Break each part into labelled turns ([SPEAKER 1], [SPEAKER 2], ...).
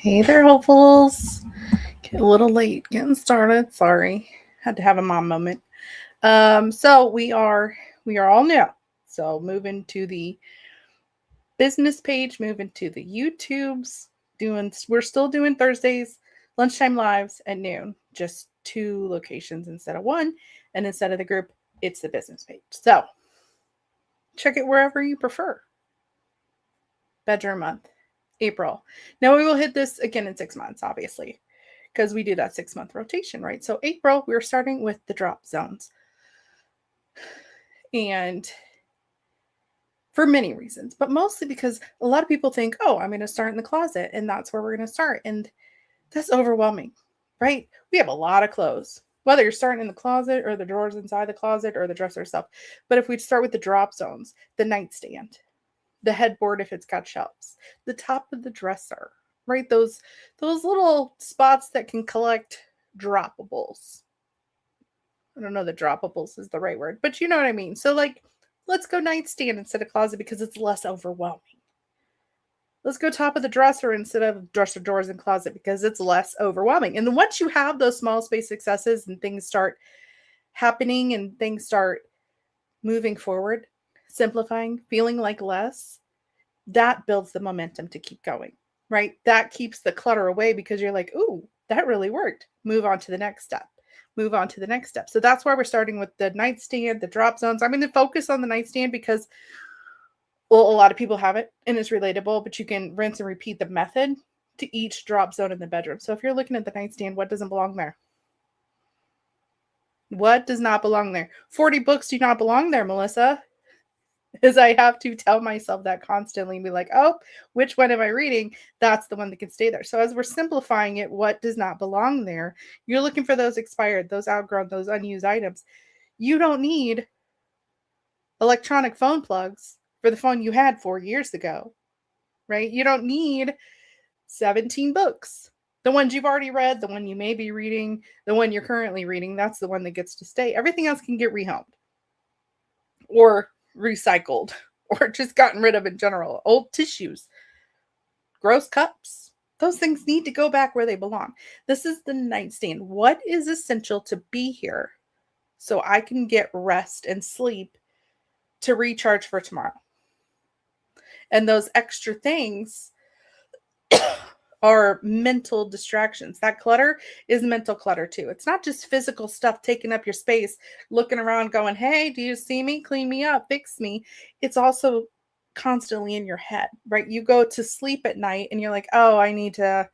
[SPEAKER 1] Hey there, hopefuls. Get a little late getting started. Sorry, had to have a mom moment. So we are all new. So moving to the business page, moving to the YouTubes. We're still doing Thursdays lunchtime lives at noon. Just two locations instead of one, and instead of the group, it's the business page. So check it wherever you prefer. Bedroom month, April. Now we will hit this again in 6 months, obviously, because we do that 6 month rotation, right? So April, we're starting with the drop zones. And for many reasons, but mostly because a lot of people think, oh, I'm going to start in the closet and that's where we're going to start. And that's overwhelming, right? We have a lot of clothes, whether you're starting in the closet or the drawers inside the closet or the dresser stuff. But if we start with the drop zones, the nightstand, the headboard if it's got shelves, the top of the dresser, right? Those little spots that can collect droppables. I don't know that droppables is the right word, but you know what I mean. So like let's go nightstand instead of closet because it's less overwhelming. Let's go top of the dresser instead of dresser, drawers, and closet because it's less overwhelming. And then once you have those small space successes and things start happening and things start moving forward, simplifying, feeling like less, that builds the momentum to keep going, right? That keeps the clutter away because you're like, ooh, that really worked. Move on to the next step. Move on to the next step. So that's why we're starting with the nightstand, the drop zones. I'm going to focus on the nightstand because, well, a lot of people have it and it's relatable, but you can rinse and repeat the method to each drop zone in the bedroom. So if you're looking at the nightstand, what doesn't belong there? What does not belong there? 40 books do not belong there, Melissa. Is I have to tell myself that constantly and be like, oh, which one am I reading? That's the one that can stay there. So as we're simplifying it, what does not belong there? You're looking for those expired, those outgrown, those unused items. You don't need electronic phone plugs for the phone you had 4 years ago, right? You don't need 17 books. The ones you've already read, the one you may be reading, the one you're currently reading, that's the one that gets to stay. Everything else can get rehomed or recycled or just gotten rid of in general. Old tissues, gross cups, those things need to go back where they belong. This is the nightstand. What is essential to be here so I can get rest and sleep to recharge for tomorrow? And those extra things are mental distractions. That clutter is mental clutter too. It's not just physical stuff taking up your space, looking around going, hey, do you see me? Clean me up, fix me. It's also constantly in your head, right? You go to sleep at night and you're like, oh, I need to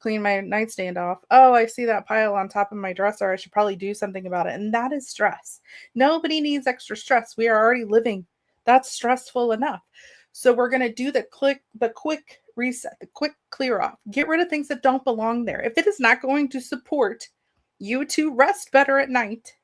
[SPEAKER 1] clean my nightstand off. Oh, I see that pile on top of my dresser. I should probably do something about it. And that is stress. Nobody needs extra stress. We are already living. That's stressful enough. So we're going to do the quick reset, the quick clear off. Get rid of things that don't belong there. If it is not going to support you to rest better at night,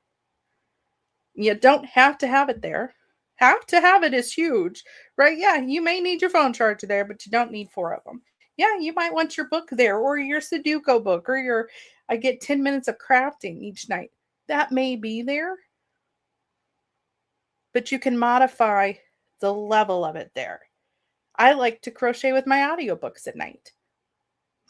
[SPEAKER 1] you don't have to have it there. Have to have it is huge, right? Yeah, you may need your phone charger there, but you don't need four of them. Yeah, you might want your book there or your Sudoku book or your I get 10 minutes of crafting each night. That may be there, but you can modify the level of it there. I like to crochet with my audiobooks at night.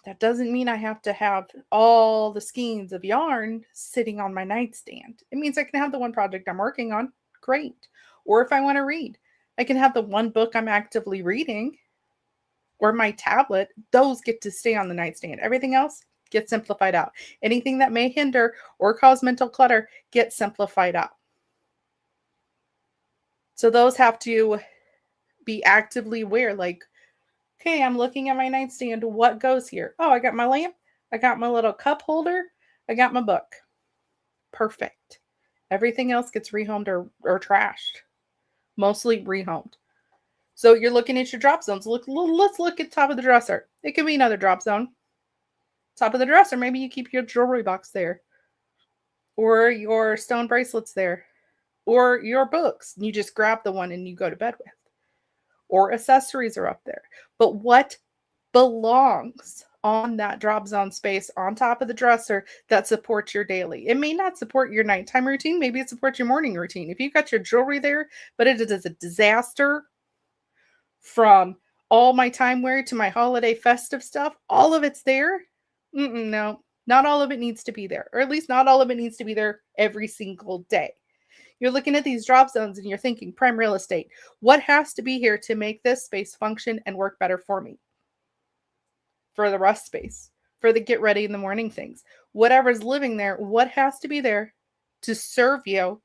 [SPEAKER 1] That doesn't mean I have to have all the skeins of yarn sitting on my nightstand. It means I can have the one project I'm working on. Great. Or if I want to read, I can have the one book I'm actively reading or my tablet. Those get to stay on the nightstand. Everything else gets simplified out. Anything that may hinder or cause mental clutter gets simplified out. So those have to be actively aware, like, okay, I'm looking at my nightstand. What goes here? Oh, I got my lamp. I got my little cup holder. I got my book. Perfect. Everything else gets rehomed or trashed. Mostly rehomed. So you're looking at your drop zones. Let's look at top of the dresser. It could be another drop zone. Top of the dresser, maybe you keep your jewelry box there. Or your stone bracelets there. Or your books. You just grab the one and you go to bed with. Or accessories are up there. But what belongs on that drop zone space on top of the dresser that supports your daily? It may not support your nighttime routine. Maybe it supports your morning routine. If you've got your jewelry there, but it is a disaster from all my time wear to my holiday festive stuff, all of it's there. No, not all of it needs to be there, or at least not all of it needs to be there every single day. You're looking at these drop zones and you're thinking prime real estate. What has to be here to make this space function and work better for me? For the rest space, for the get ready in the morning things, whatever's living there, what has to be there to serve you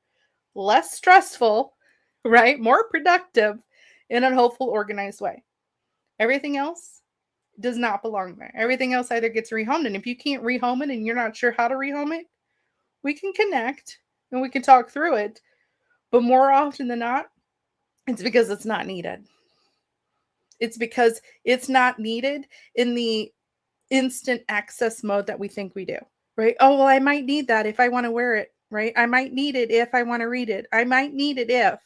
[SPEAKER 1] less stressful, right? More productive in a hopeful, organized way. Everything else does not belong there. Everything else either gets rehomed. And if you can't rehome it and you're not sure how to rehome it, we can connect and we can talk through it. But more often than not, it's because it's not needed. It's because it's not needed in the instant access mode that we think we do, right? Oh, well, I might need that if I want to wear it, right? I might need it if I want to read it. I might need it if.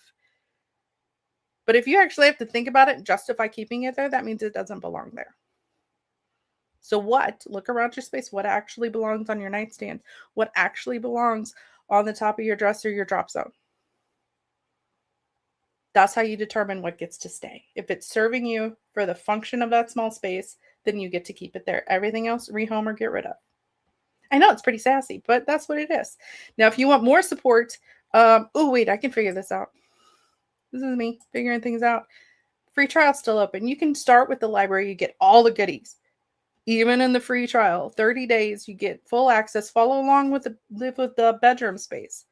[SPEAKER 1] But if you actually have to think about it and justify keeping it there, that means it doesn't belong there. So look around your space, what actually belongs on your nightstand? What actually belongs on the top of your dresser, your drop zone? That's how you determine what gets to stay. If it's serving you for the function of that small space, then you get to keep it there. Everything else, rehome or get rid of. I know it's pretty sassy, but that's what it is. Now, if you want more support, oh, wait, I can figure this out. This is me figuring things out. Free trial's still open. You can start with the library. You get all the goodies. Even in the free trial, 30 days, you get full access. Follow along with the bedroom space.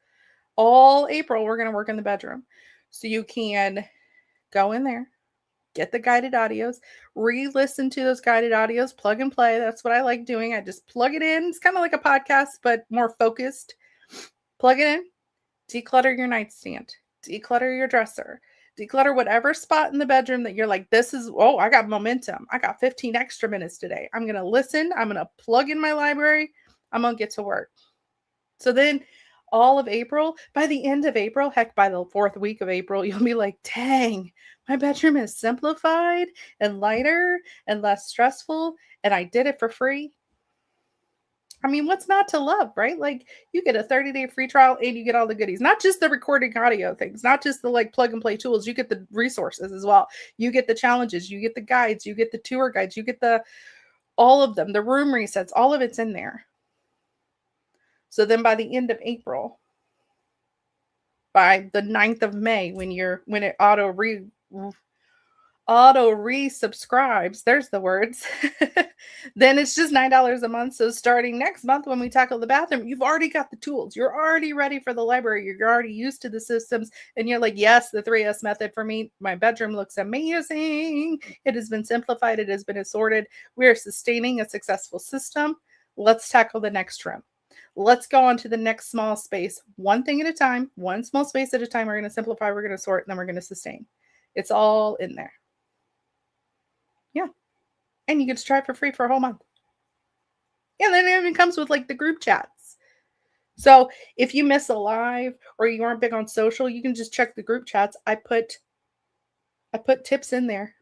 [SPEAKER 1] All April, we're going to work in the bedroom. So you can go in there, get the guided audios, re-listen to those guided audios, plug and play. That's what I like doing. I just plug it in. It's kind of like a podcast, but more focused. Plug it in, declutter your nightstand, declutter your dresser, declutter whatever spot in the bedroom that you're like, I got momentum. I got 15 extra minutes today. I'm going to listen. I'm going to plug in my library. I'm going to get to work. So then all of April, by the end of April, heck, by the 4th week of April, you'll be like, dang, my bedroom is simplified and lighter and less stressful, and I did it for free. I mean, what's not to love, right? Like, you get a 30-day free trial and you get all the goodies, not just the recording audio things, not just the like plug and play tools. You get the resources as well. You get the challenges, you get the guides, you get the tour guides, you get all of them, the room resets, all of it's in there. So then by the end of April, by the 9th of May, when it auto resubscribes, there's the words, then it's just $9 a month. So starting next month, when we tackle the bathroom, you've already got the tools. You're already ready for the library. You're already used to the systems. And you're like, yes, the 3S method for me. My bedroom looks amazing. It has been simplified. It has been assorted. We are sustaining a successful system. Let's tackle the next room. Let's go on to the next small space, one thing at a time, one small space at a time. We're going to simplify, we're going to sort, and then we're going to sustain. It's all in there. Yeah. And you get to try it for free for a whole month. And then it even comes with like the group chats. So if you miss a live or you aren't big on social, you can just check the group chats. I put tips in there.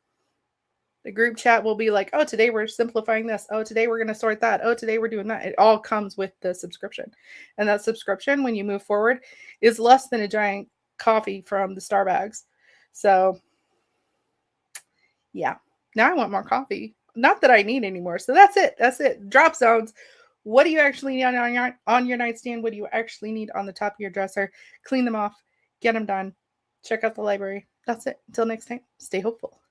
[SPEAKER 1] The group chat will be like, oh, today we're simplifying this. Oh, today we're going to sort that. Oh, today we're doing that. It all comes with the subscription. And that subscription, when you move forward, is less than a giant coffee from the Starbucks. So, yeah. Now I want more coffee. Not that I need anymore. So that's it. That's it. Drop zones. What do you actually need on your nightstand? What do you actually need on the top of your dresser? Clean them off. Get them done. Check out the library. That's it. Until next time, stay hopeful.